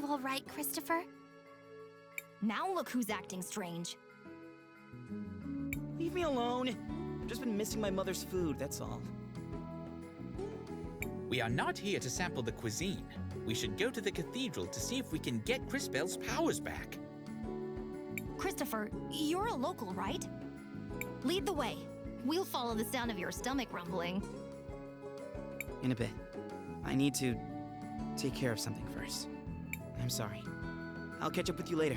you all right, Christopher? Now look who's acting strange. Leave me alone. I've just been missing my mother's food, that's all. We are not here to sample the cuisine. We should go to the cathedral to see if we can get Crispell's powers back. Christopher, you're a local, right? Lead the way. We'll follow the sound of your stomach rumbling. In a bit. I need to take care of something first. I'm sorry. I'll catch up with you later.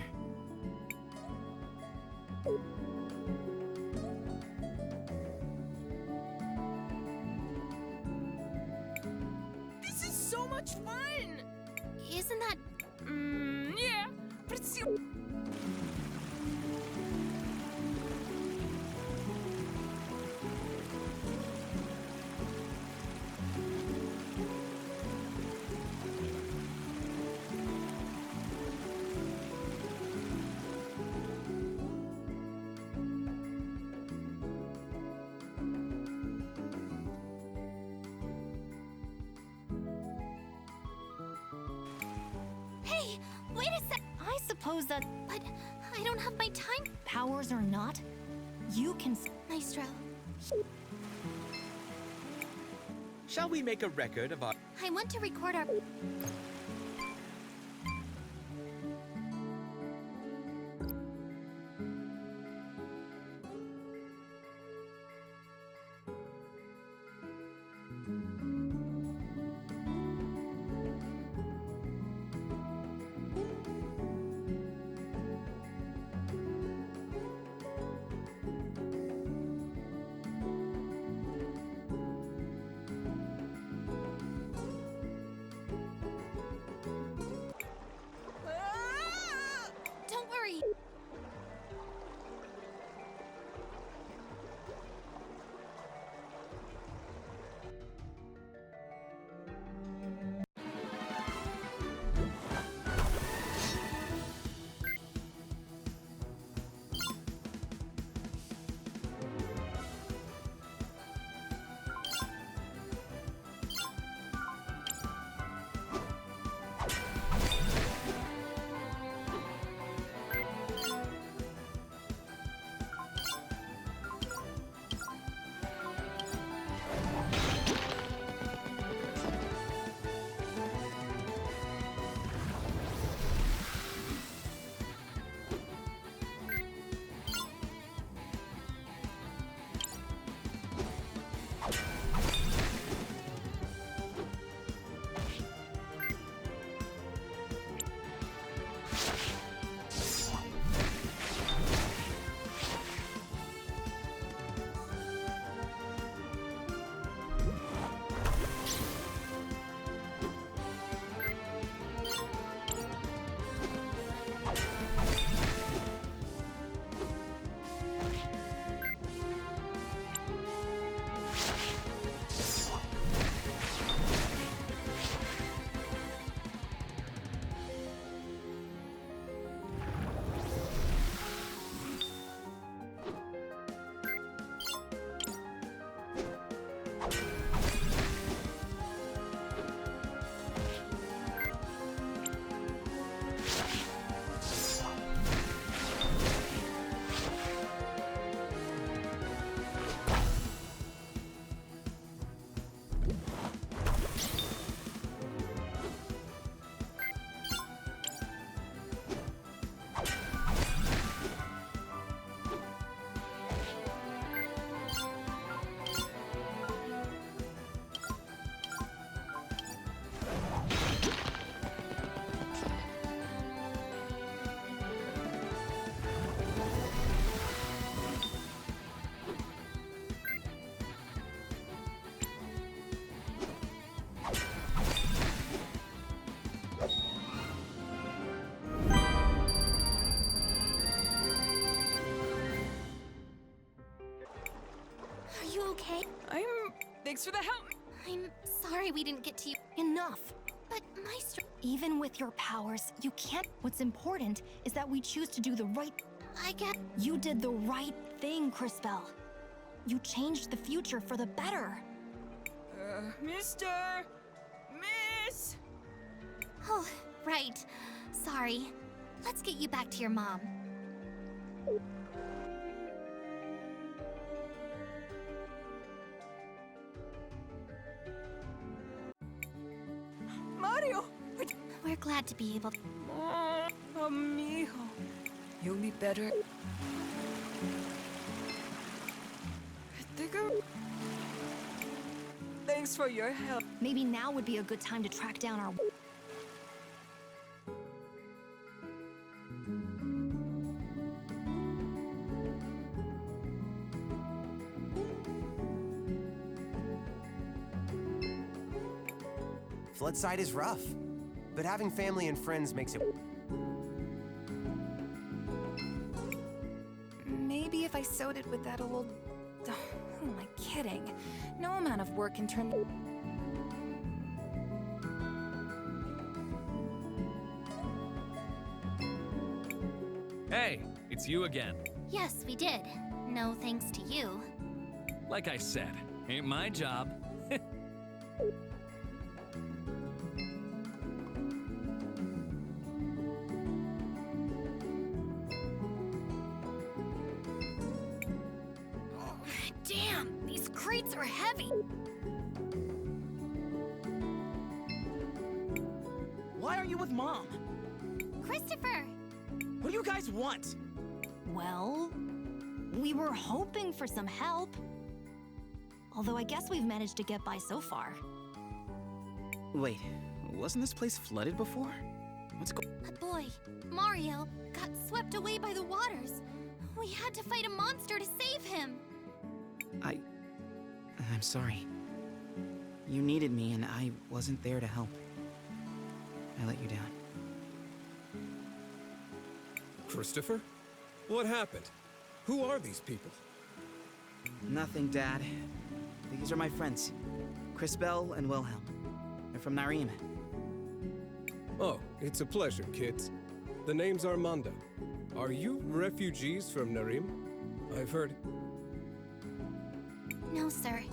This is so much fun! Isn't that... Yeah, but it's... Hey, wait a sec... I suppose that But I don't have my time... powers or not, you can... Maestro, Shall we make a record of our... I want to record our... Don't worry. Are you okay? Thanks for the help! I'm sorry we didn't get to you. Enough. But Maestro... Even with your powers, you can't... What's important is that we choose to do the right... I get... You did the right thing, Crispell. You changed the future for the better. Mister! Miss! Oh, right. Sorry. Let's get you back to your mom. Mario! We're glad to be able to. Oh, amigo. You'll be better. Thanks for your help. Maybe now would be a good time to track down our... Floodside is rough, but having family and friends makes it... Maybe if I sewed it with that old... Oh, who am I kidding? No amount of work can turn... Hey, it's you again. Yes, we did. No thanks to you. Like I said, ain't my job. Damn, these crates are heavy. Why are you with Mom? Christopher! What do you guys want? Well, we were hoping for some help. Although I guess we've managed to get by so far. Wait, wasn't this place flooded before? What's going... A boy, Mario, got swept away by the waters. We had to fight a monster to save him. I'm sorry. You needed me and I wasn't there to help. I let you down. Christopher? What happened? Who are these people? Nothing, Dad. These are my friends. Crisbel and Wilhelm. They're from Narim. Oh, it's a pleasure, kids. The name's Armando. Are you refugees from Narim? I've heard... No, sir.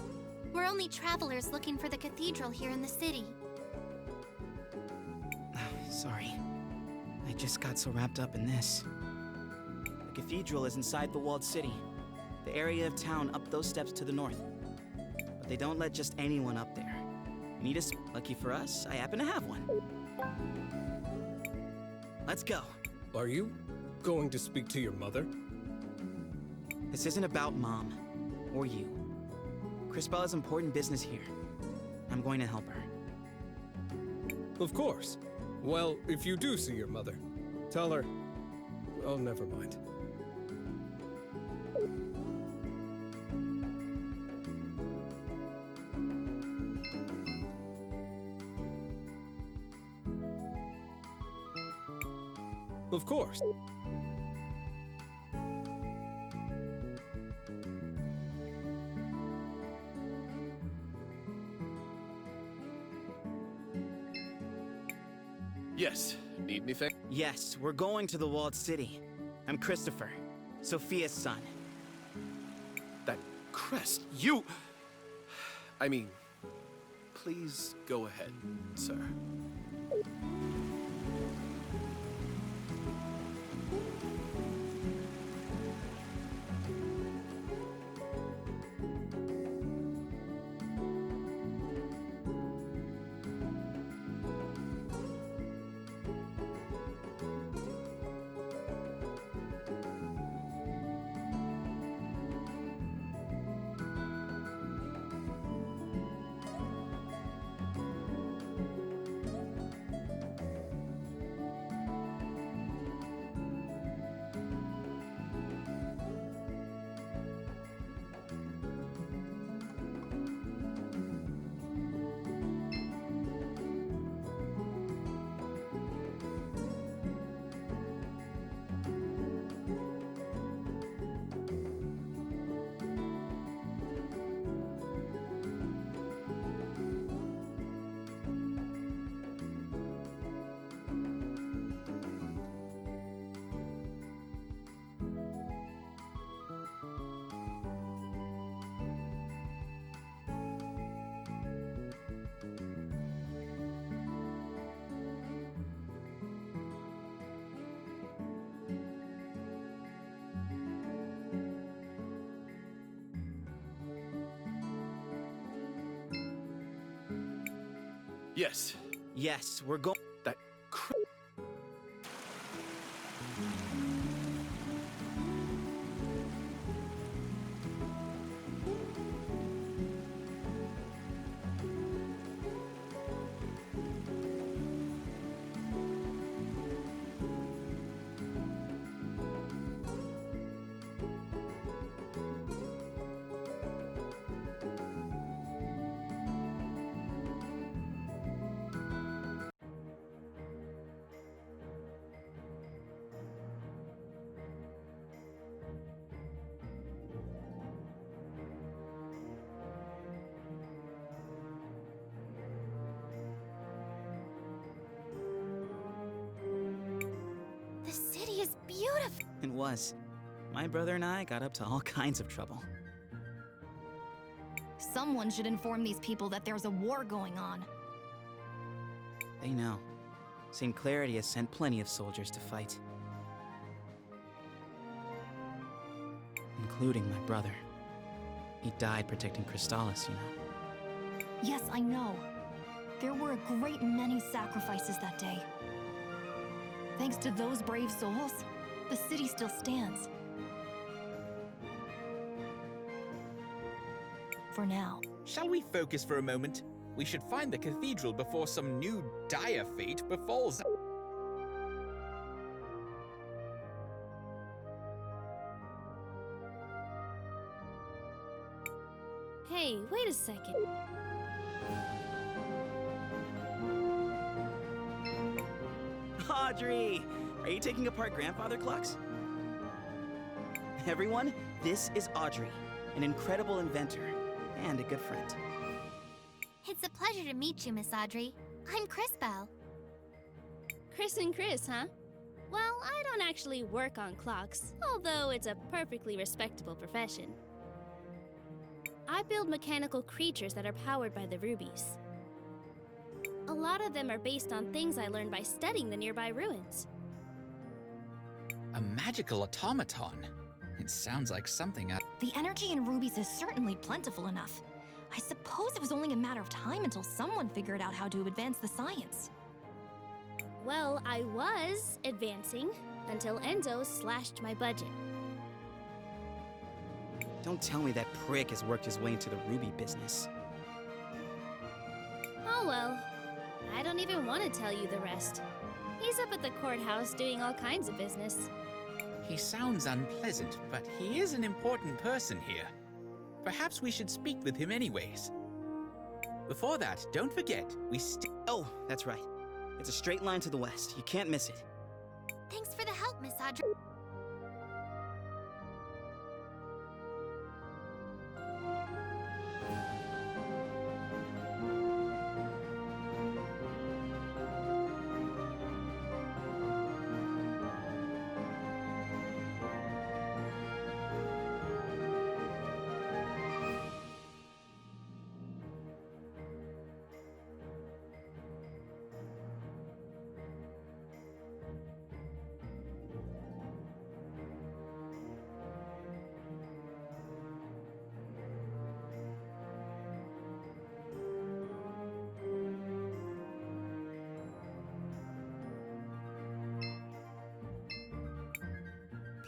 We're only travelers looking for the cathedral here in the city. Sorry. I just got so wrapped up in this. The cathedral is inside the walled city. The area of town up those steps to the north. But they don't let just anyone up there. You need a... Lucky for us, I happen to have one. Let's go. Are you going to speak to your mother? This isn't about Mom. Or you. Crisbel has important business here. I'm going to help her. Of course. Well, if you do see your mother, tell her... Oh, never mind. Of course. Yes. Need anything? Yes, we're going to the walled city. I'm Christopher, Sophia's son. That crest. You... I mean... Please go ahead, sir. Yes. Yes, we're going. That cr- The city is beautiful. It was. My brother and I got up to all kinds of trouble. Someone should inform these people that there's a war going on. They know. St. Clarity has sent plenty of soldiers to fight. Including my brother. He died protecting Crystallis, you know. Yes, I know. There were a great many sacrifices that day. Thanks to those brave souls, the city still stands. For now. Shall we focus for a moment? We should find the cathedral before some new dire fate befalls. Hey, wait a second. Audrey! Are you taking apart grandfather clocks? Everyone, this is Audrey, an incredible inventor and a good friend. It's a pleasure to meet you, Miss Audrey. I'm Crisbell. Chris and Chris, huh? Well, I don't actually work on clocks, although it's a perfectly respectable profession. I build mechanical creatures that are powered by the rubies. A lot of them are based on things I learned by studying the nearby ruins. A magical automaton. It sounds like something out. The energy in rubies is certainly plentiful enough. I suppose it was only a matter of time until someone figured out how to advance the science. Well, I was advancing until Enzo slashed my budget. Don't tell me that prick has worked his way into the ruby business. Oh well, I don't even want to tell you the rest. He's up at the courthouse doing all kinds of business. He sounds unpleasant, but he is an important person here. Perhaps we should speak with him anyways. Before that, don't forget, Oh, that's right. It's a straight line to the west. You can't miss it. Thanks for the help, Miss Audrey.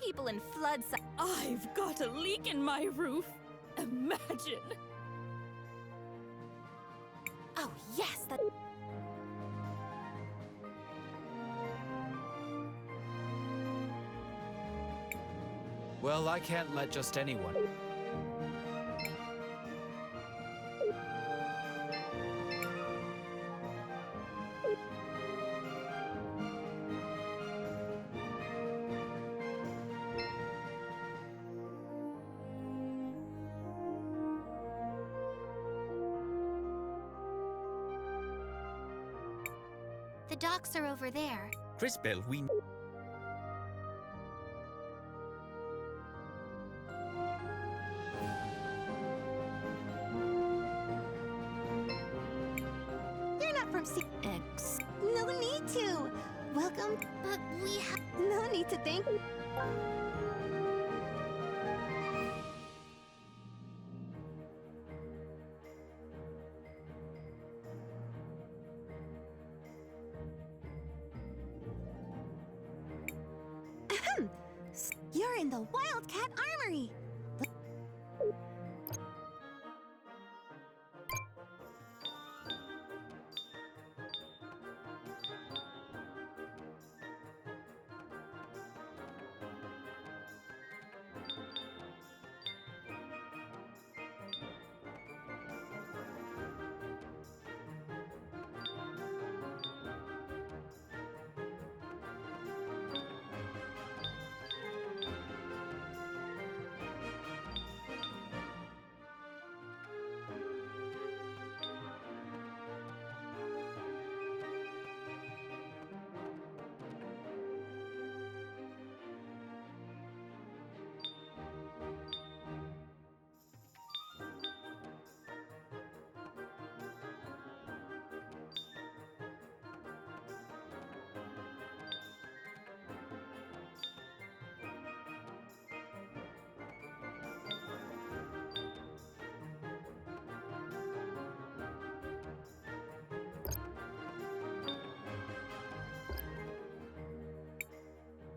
People in floods. I've got a leak in my roof. Imagine. Oh, yes, that. Well, I can't let just anyone. The docks are over there. Crisbell, we... You're not from X. No need to. Welcome. But we have no need to thank. You're in the Wildcat Armory!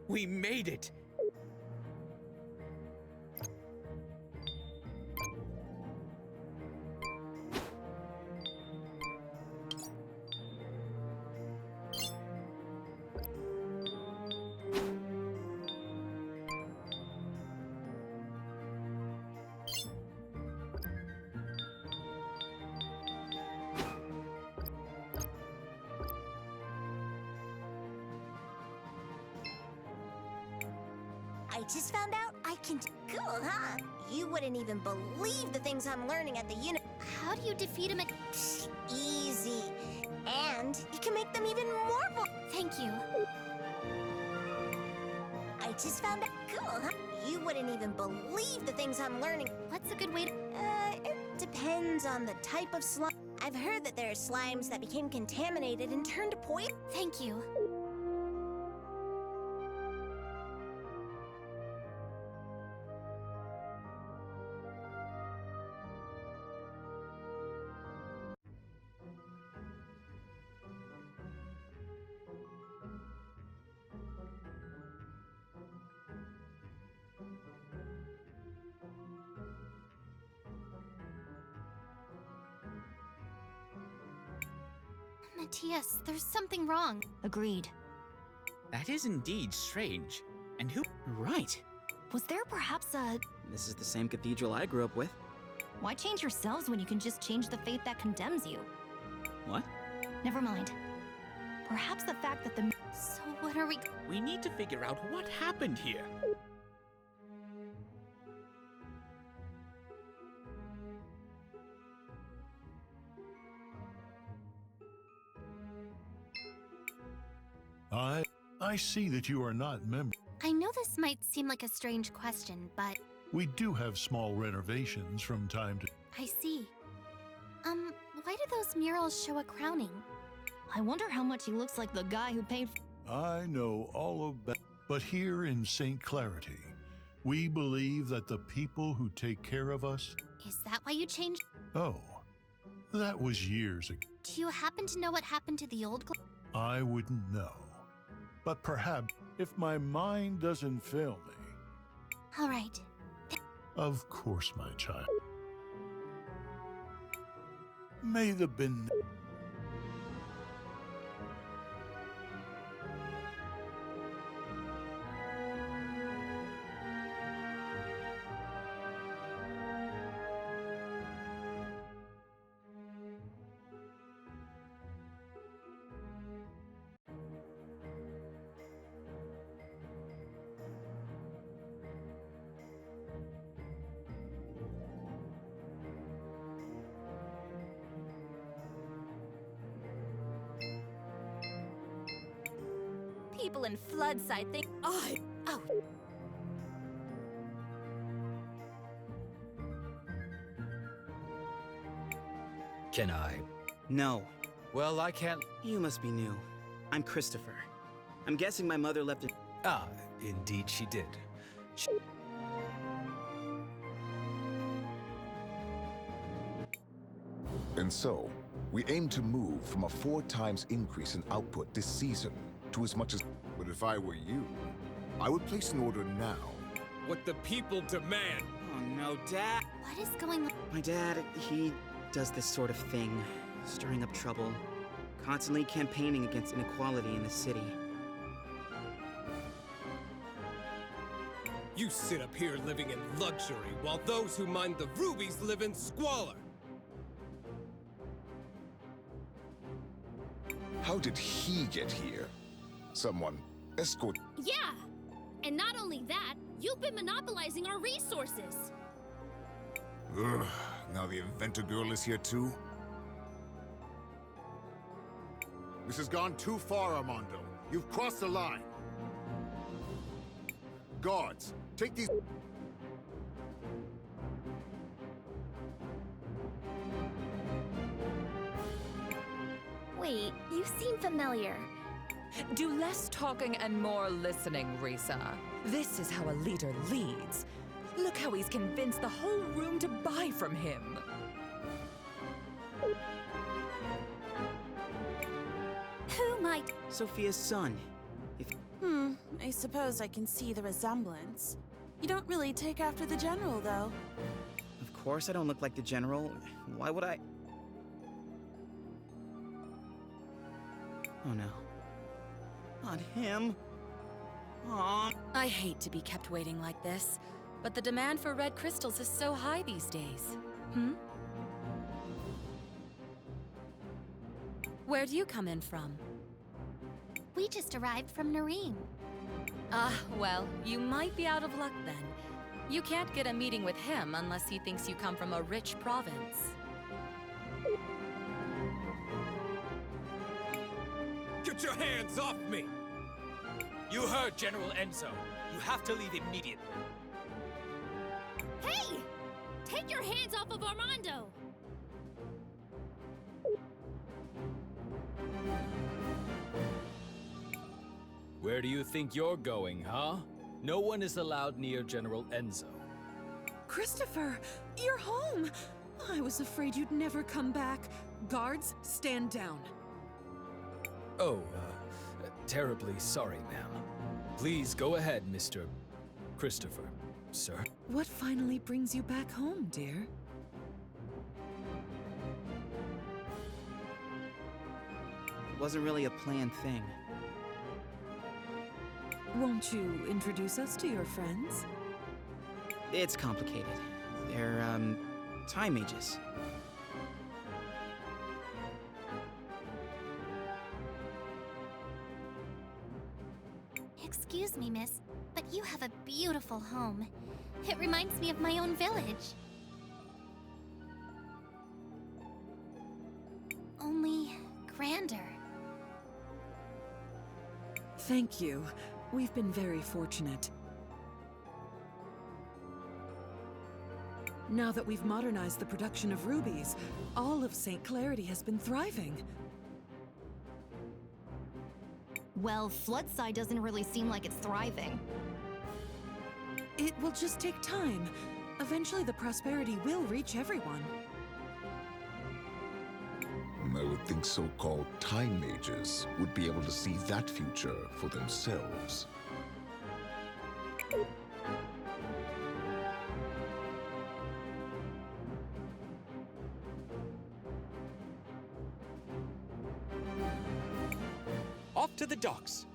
We made it! I just found out I can. Cool, huh? You wouldn't even believe the things I'm learning at the unit. How do you defeat him? Easy. And you can make them even more. Thank you. I just found out. Cool, huh? You wouldn't even believe the things I'm learning. What's a good way to. It depends on the type of slime. I've heard that there are slimes that became contaminated and turned to poison. Thank you. Matthias, there's something wrong. Agreed. That is indeed strange. And who? Right. Was there perhaps a... This is the same cathedral I grew up with. Why change yourselves when you can just change the fate that condemns you? What? Never mind. Perhaps the fact that the... So what are we... We need to figure out what happened here. I see that you are not member. I know this might seem like a strange question, but... We do have small renovations from time to... I see. Why do those murals show a crowning? I wonder how much he looks like the guy who paid... I know all about... But here in St. Clarity, we believe that the people who take care of us... Is that why you changed? Oh, that was years ago. Do you happen to know what happened to the old... I wouldn't know. But perhaps, if my mind doesn't fail me... All right. Of course, my child. May the bin... People in Floodside think... Oh. Can I? No. Well, I can't... You must be new. I'm Christopher. I'm guessing my mother left it. Ah, indeed she did. And so, we aim to move from a 4 times increase in output this season to as much as... But if I were you, I would place an order now what the people demand. Oh no, Dad! What is going on? My dad, he does this sort of thing, stirring up trouble, constantly campaigning against inequality in the city. You sit up here living in luxury, while those who mine the rubies live in squalor. How did he get here? Someone escort. Yeah! And not only that, you've been monopolizing our resources! Ugh, now the inventor girl is here too? This has gone too far, Armando. You've crossed the line. Guards, take these... Wait, you seem familiar. Do less talking and more listening, Risa. This is how a leader leads. Look how he's convinced the whole room to buy from him. Who might... Sophia's son. I suppose I can see the resemblance. You don't really take after the general, though. Of course I don't look like the general. Why would I? Oh no. Not him. Aww. I hate to be kept waiting like this, but the demand for red crystals is so high these days. Where do you come in from? We just arrived from Nareem. Ah, well, you might be out of luck then. You can't get a meeting with him unless he thinks you come from a rich province. Get your hands off me! You heard General Enzo. You have to leave immediately. Hey! Take your hands off of Armando! Where do you think you're going, huh? No one is allowed near General Enzo. Christopher, you're home! I was afraid you'd never come back. Guards, stand down. Oh, terribly sorry, ma'am. Please go ahead, Mr. Christopher, sir. What finally brings you back home, dear? It wasn't really a planned thing. Won't you introduce us to your friends? It's complicated. They're, time mages. Excuse me, miss, but you have a beautiful home. It reminds me of my own village. Only grander. Thank you. We've been very fortunate. Now that we've modernized the production of rubies, all of St. Clarity has been thriving. Well, Floodside doesn't really seem like it's thriving. It will just take time. Eventually the prosperity will reach everyone. I would think so-called time mages would be able to see that future for themselves. Off to the docks.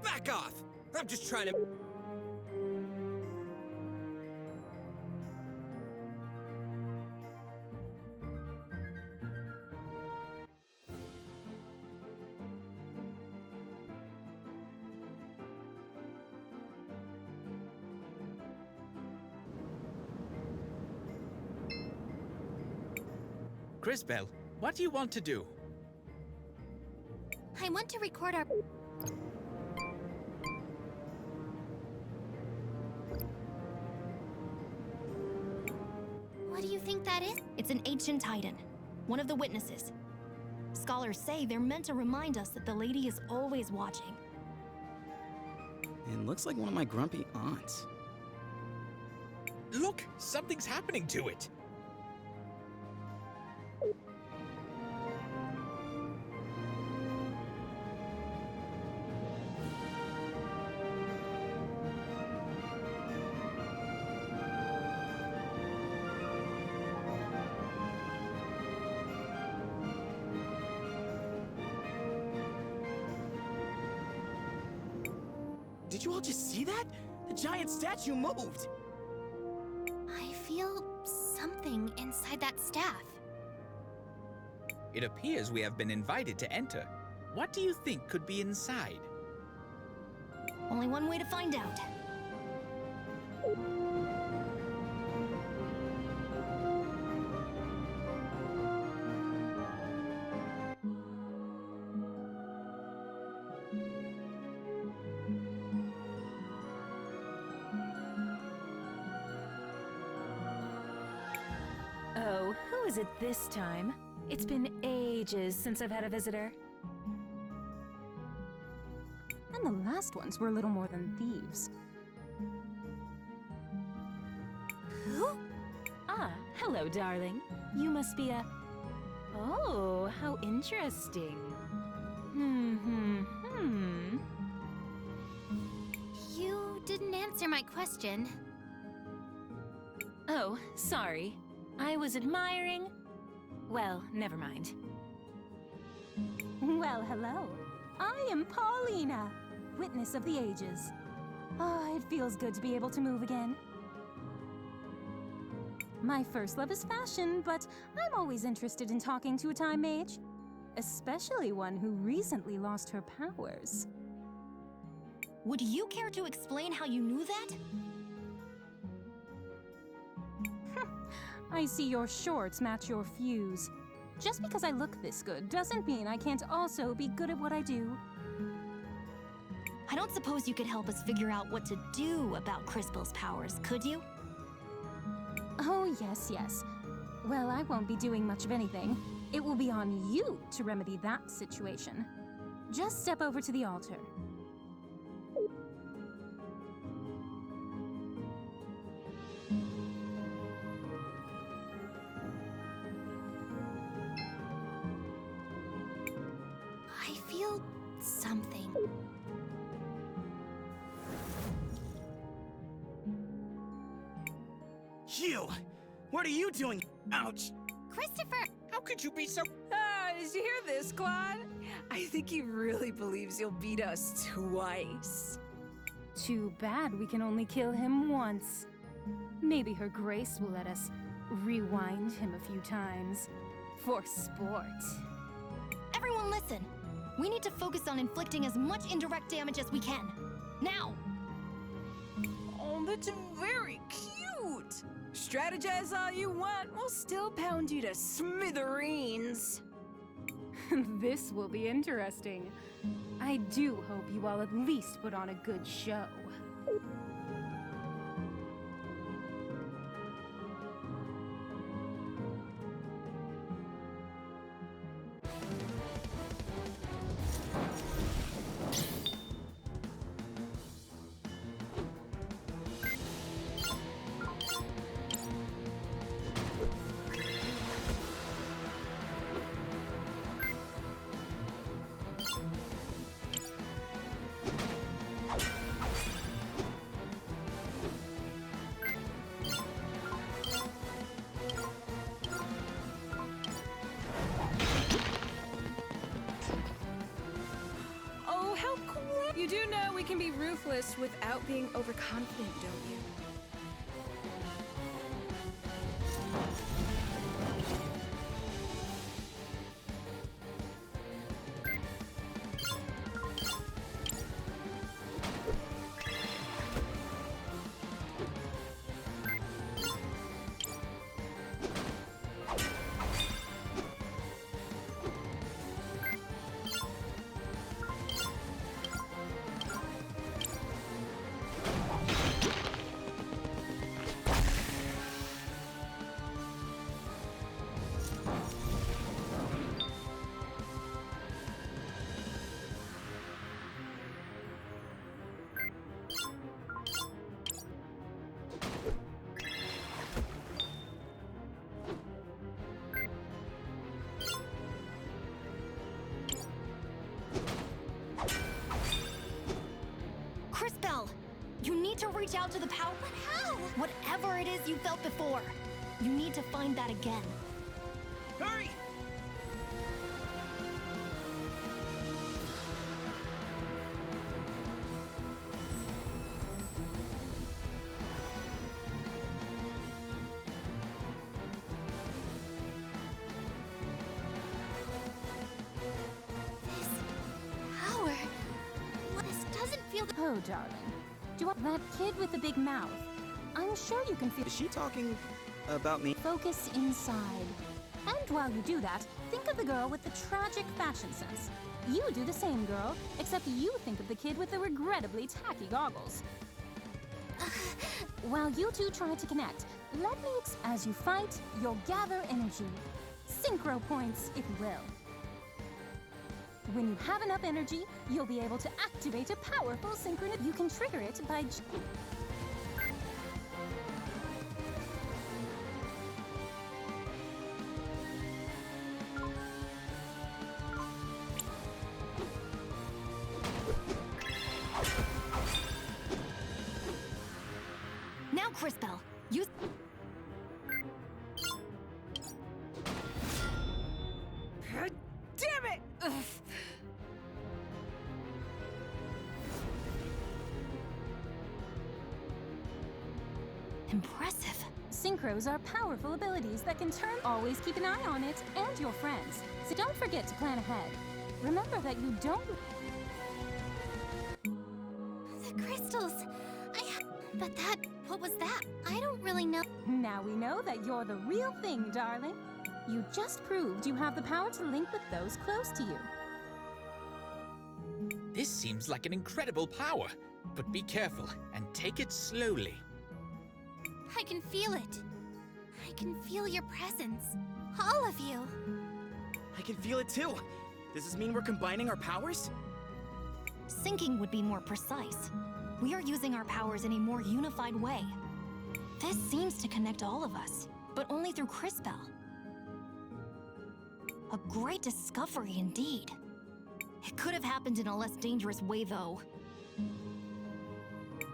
Back off! I'm just trying to... Crisbel, what do you want to do? I want to record our... What do you think that It's an ancient titan, one of the witnesses. Scholars say they're meant to remind us that the lady is always watching. It looks like one of my grumpy aunts. Look, something's happening to it. Did you all just see that? The giant statue moved! I feel something inside that staff. It appears we have been invited to enter. What do you think could be inside? Only one way to find out. Oh, who is it this time? It's been ages since I've had a visitor. And the last ones were little more than thieves. Who? Ah, hello, darling. You must be a... Oh, how interesting. You didn't answer my question. Oh, sorry. I was admiring... Well, never mind. Well, hello. I am Paulina, witness of the ages. Ah, it feels good to be able to move again. My first love is fashion, but I'm always interested in talking to a time mage. Especially one who recently lost her powers. Would you care to explain how you knew that? I see your shorts match your fuse. Just because I look this good doesn't mean I can't also be good at what I do. I don't suppose you could help us figure out what to do about Crispel's powers, could you? Oh, yes, yes. Well, I won't be doing much of anything. It will be on you to remedy that situation. Just step over to the altar. I feel something. You! What are you doing? Ouch! Christopher! How could you be so... Did you hear this, Claude? I think he really believes you'll beat us twice. Too bad we can only kill him once. Maybe Her Grace will let us rewind him a few times. For sport. Everyone listen! We need to focus on inflicting as much indirect damage as we can. Now! Oh, that's very cute! Strategize all you want, we'll still pound you to smithereens. This will be interesting. I do hope you all at least put on a good show. Oh, how cool! You do know we can be ruthless without being overconfident, don't you? reach out to the power. But how? Whatever it is you felt before, you need to find that again. Hurry! Power? This doesn't feel. Oh, darling. Do you want that kid with the big mouth? I'm sure you can feel. Is she talking about me? Focus inside. And while you do that, think of the girl with the tragic fashion sense. You do the same, girl, except you think of the kid with the regrettably tacky goggles. While you two try to connect, let me as you fight, you'll gather energy. Synchro points, if you will. When you have enough energy, you'll be able to activate a powerful synchronous. You can trigger it by. Now, Crispell, use. Damn it! Ugh. Impressive. Synchros are powerful abilities that can turn. Always keep an eye on it and your friends. So don't forget to plan ahead. Remember that you don't. The crystals. But that. What was that? I don't really know. Now we know that you're the real thing, darling. You just proved you have the power to link with those close to you. This seems like an incredible power, but be careful and take it slowly. I can feel it. I can feel your presence. All of you. I can feel it too. Does this mean we're combining our powers? Syncing would be more precise. We are using our powers in a more unified way. This seems to connect all of us, but only through Crispell. A great discovery indeed. It could have happened in a less dangerous way, though.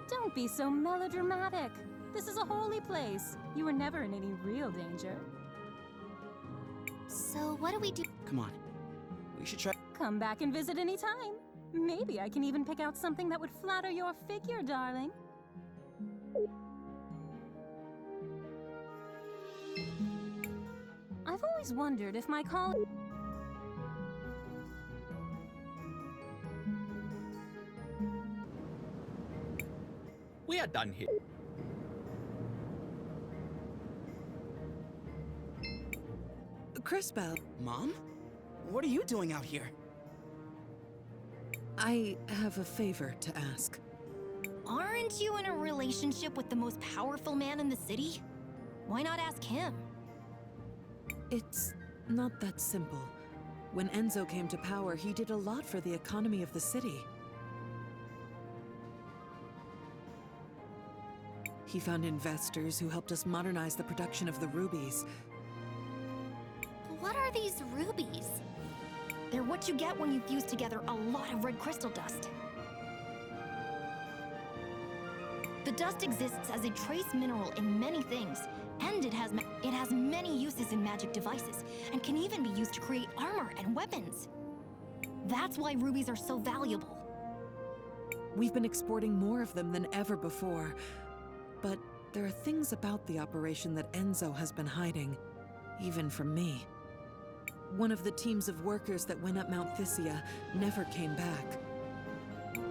Don't be so melodramatic. This is a holy place. You were never in any real danger. So what do we do? Come on. We should try. Come back and visit anytime. Maybe I can even pick out something that would flatter your figure, darling. I've always wondered if my call... We are done here. Crispell. Mom? What are you doing out here? I have a favor to ask. Aren't you in a relationship with the most powerful man in the city? Why not ask him? It's not that simple. When Enzo came to power, he did a lot for the economy of the city. He found investors who helped us modernize the production of the rubies. What are these rubies? They're what you get when you fuse together a lot of red crystal dust. The dust exists as a trace mineral in many things, and it has many uses in magic devices, and can even be used to create armor and weapons. That's why rubies are so valuable. We've been exporting more of them than ever before, but there are things about the operation that Enzo has been hiding, even from me. One of the teams of workers that went up Mount Thysia never came back.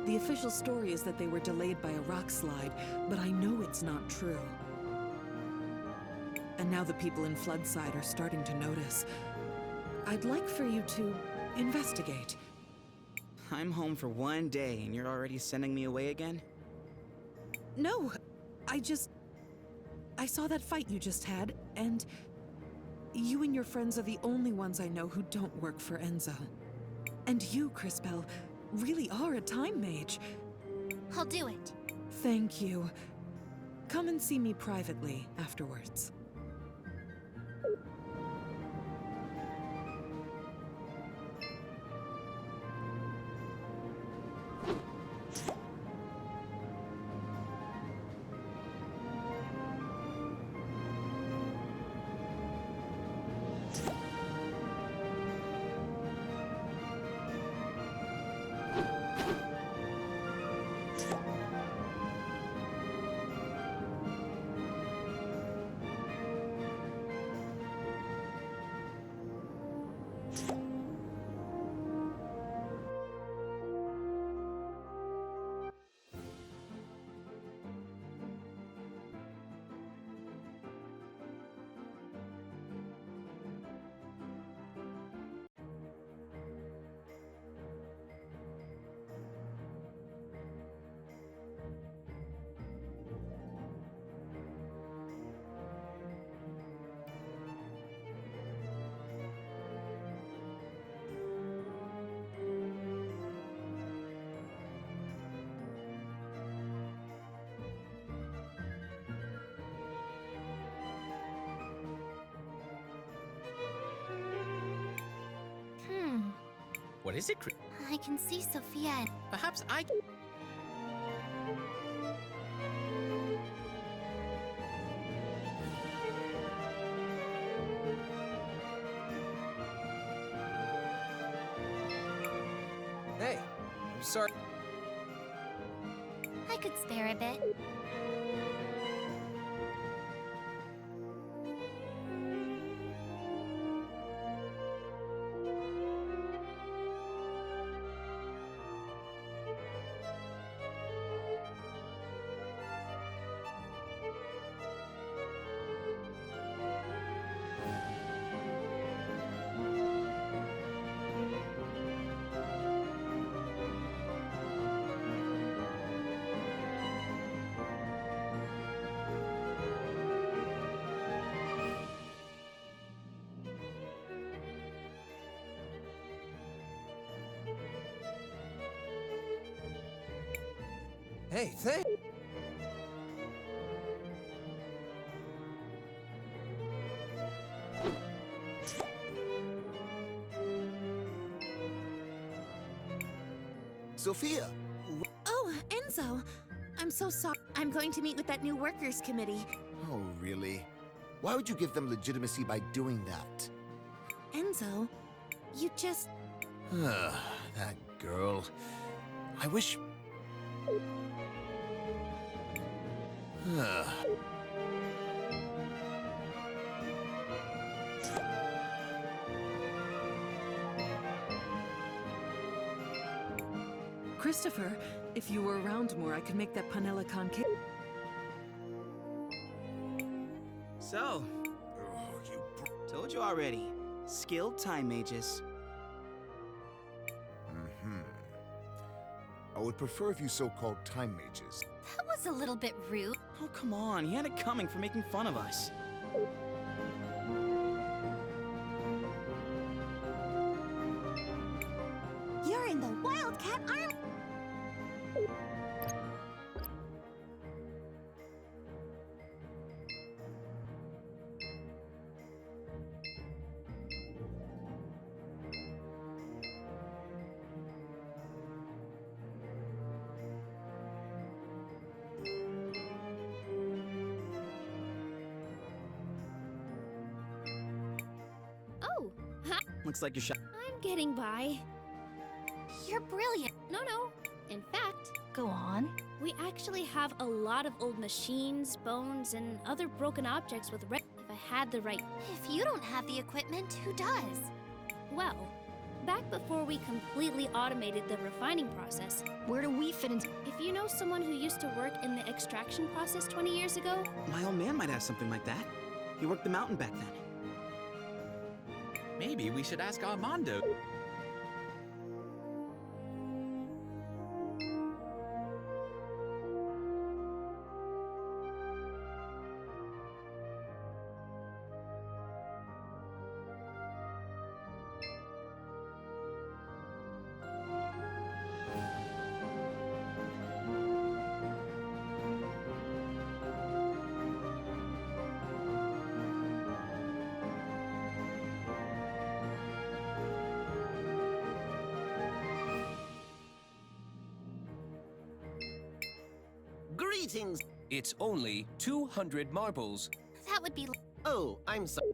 The official story is that they were delayed by a rock slide, but I know it's not true. And now the people in Floodside are starting to notice. I'd like for you to investigate. I'm home for one day and you're already sending me away again? No, I saw that fight you just had, and you and your friends are the only ones I know who don't work for Enzo. And you, Crispell, really are a time mage. I'll do it. Thank you. Come and see me privately afterwards. What is it, Cris? I can see Sophia and... Perhaps I can... Hey, I'm sorry. I could spare a bit. Hey, thanks. Sophia! Oh, Enzo! I'm so sorry. I'm going to meet with that new workers' committee. Oh, really? Why would you give them legitimacy by doing that? Enzo, you just... That girl. I wish... Christopher, if you were around more, I could make that panela con cake. So, told you already. Skilled time mages. I would prefer if you so-called time mages. That was a little bit rude. Oh, come on. He had it coming for making fun of us. You're in the Wildcat Army. Oh, hi. Looks like you're shot. I'm getting by. You're brilliant. No. In fact, Go on. we actually have a lot of old machines, bones, and other broken objects with if I had the right... If you don't have the equipment, who does? Well, back before we completely automated the refining process, Where do we fit into... if you know someone who used to work in the extraction process 20 years ago, My old man might have something like that. He worked the mountain back then. Maybe we should ask Armando. Greetings! It's only 200 marbles. That would be... Oh, I'm sorry.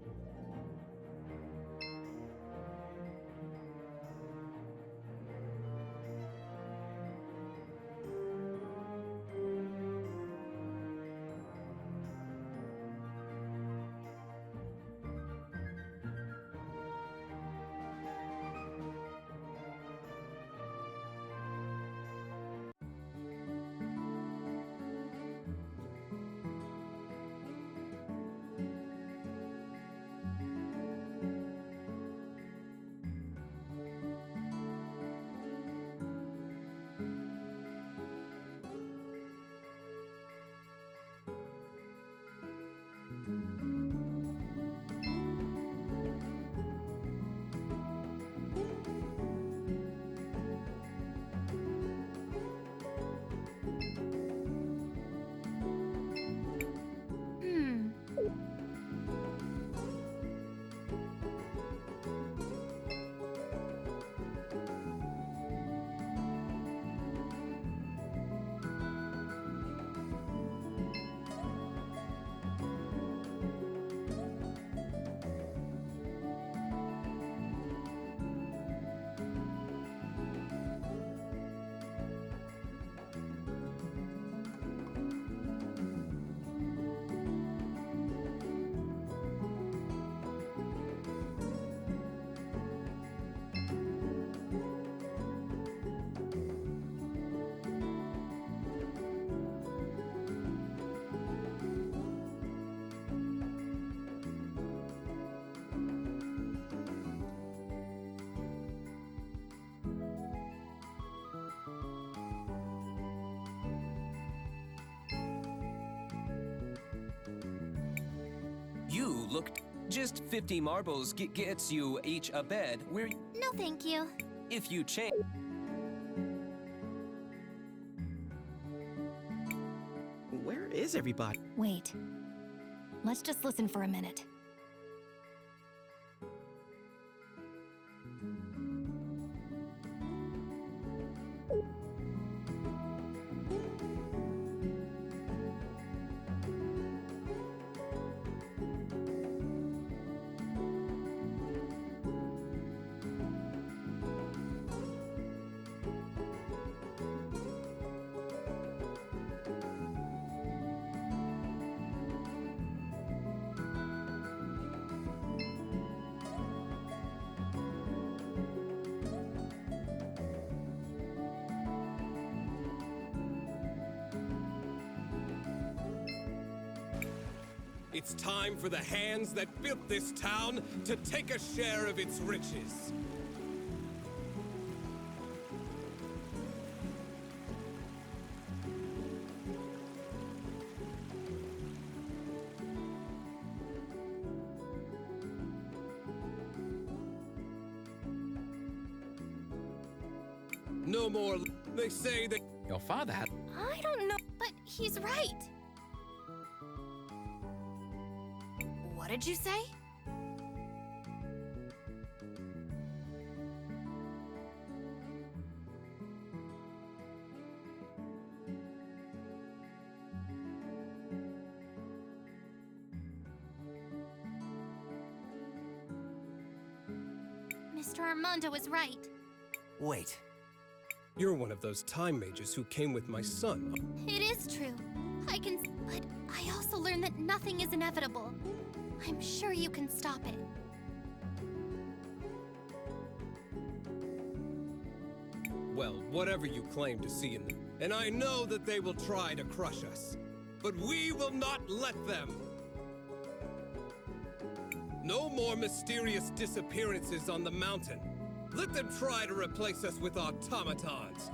Just 50 marbles gets you each a bed where No, thank you. if you change. Where is everybody? Wait. Let's just listen for a minute. It's time for the hands that built this town to take a share of its riches. No more. They say that Your father had. I don't know, but he's right. What did you say? Mr. Armando is right. Wait. you're one of those time mages who came with my son. It is true. But I also learned that nothing is inevitable. I'm sure you can stop it. Well, whatever you claim to see in them. And I know that they will try to crush us. But we will not let them! No more mysterious disappearances on the mountain. Let them try to replace us with automatons.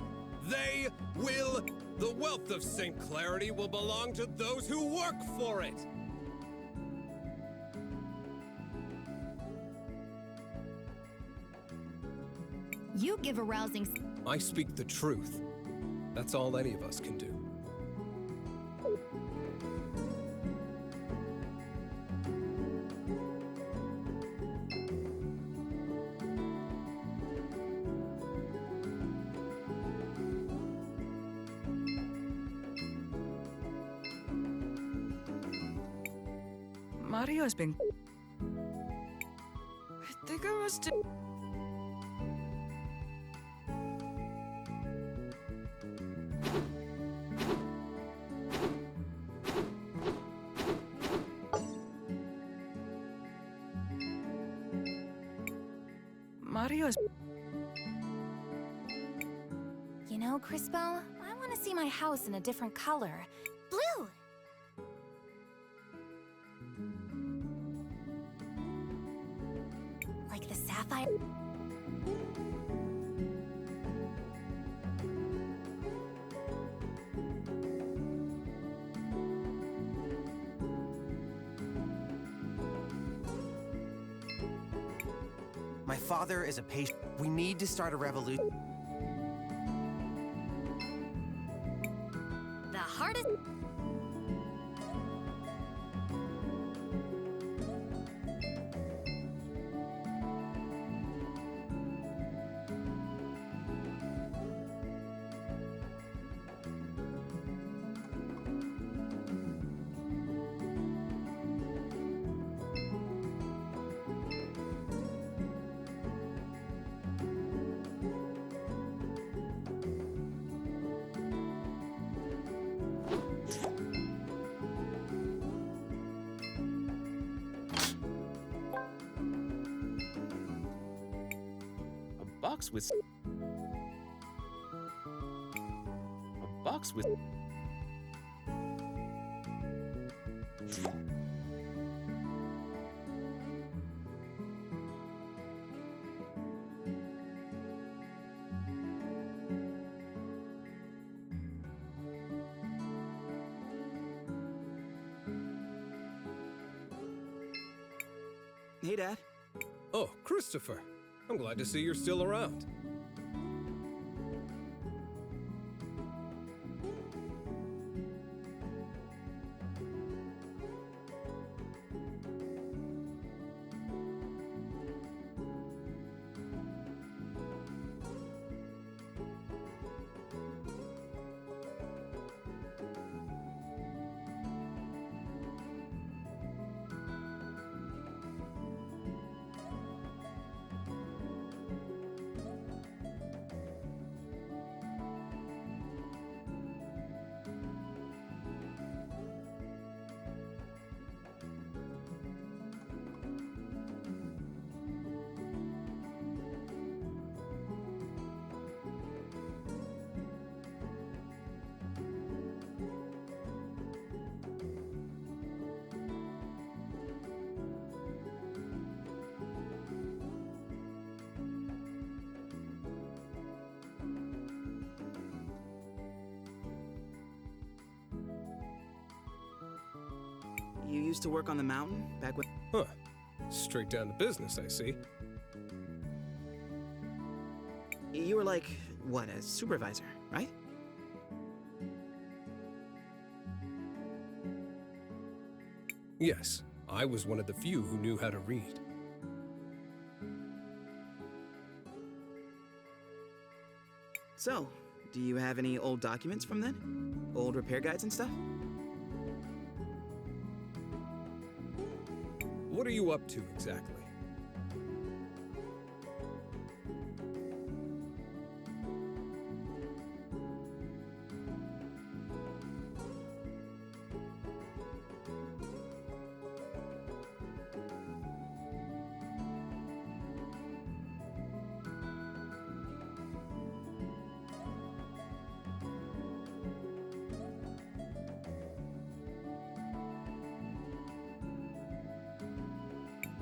They will... The wealth of St. Clarity will belong to those who work for it! You give a rousing... I speak the truth. That's all any of us can do. Mario's been... I think I must... Mario's... You know, Crispo, I want to see my house in a different color. Blue! Like the sapphire... My father is a patient. We need to start a revolution. The hardest... Box with... A box with... Hey, Dad. Oh, Christopher. I'm glad to see you're still around. You used to work on the mountain back when... Huh. Straight down to business, I see. You were like, what, a supervisor, right? Yes, I was one of the few who knew how to read. So, do you have any old documents from then? Old repair guides and stuff? What are you up to exactly?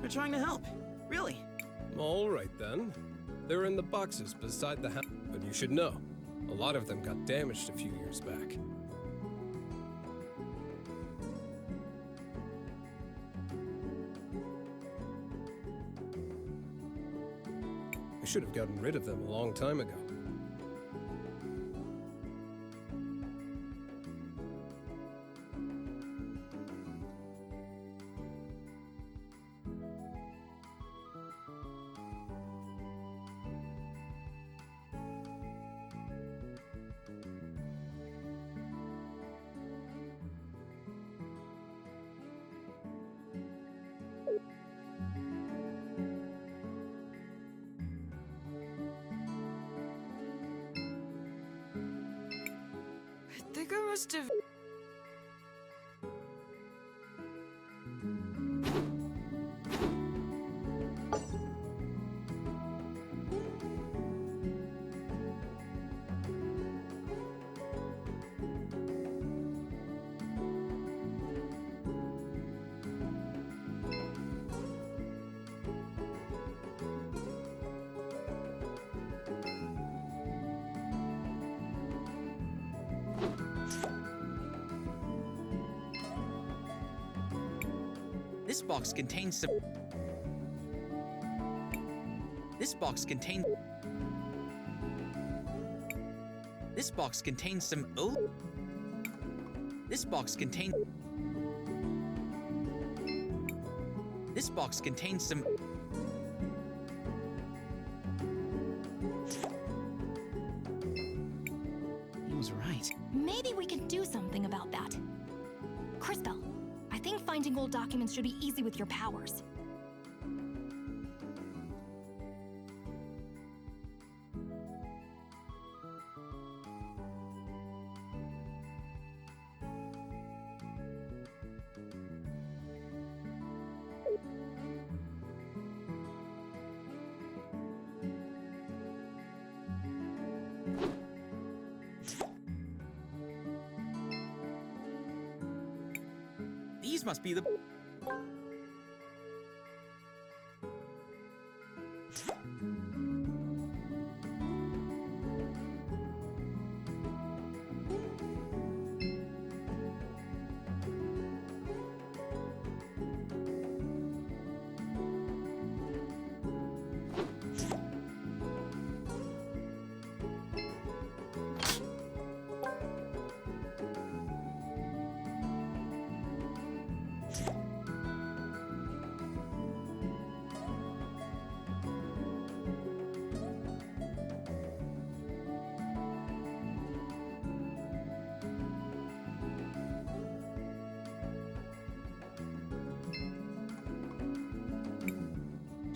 We're trying to help. Really. All right, then. They're in the boxes beside the house. But you should know, a lot of them got damaged a few years back. I should have gotten rid of them a long time ago. I think I must have... This box contains some... This box contains... This box contains some... Oh! This box contains... This box contains some... He was right. Maybe we can do something about that. Crystal, I think finding old documents should be easy with your powers. These must be the...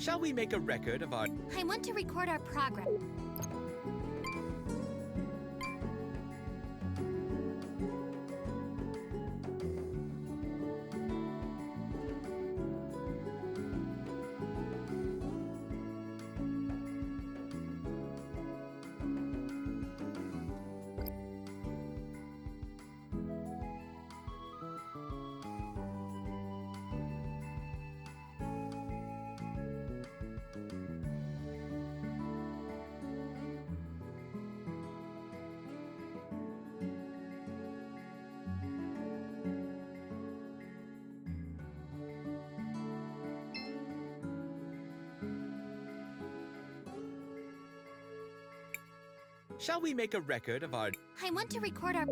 Shall we make a record of our... I want to record our progress. Shall we make a record of our... I want to record our...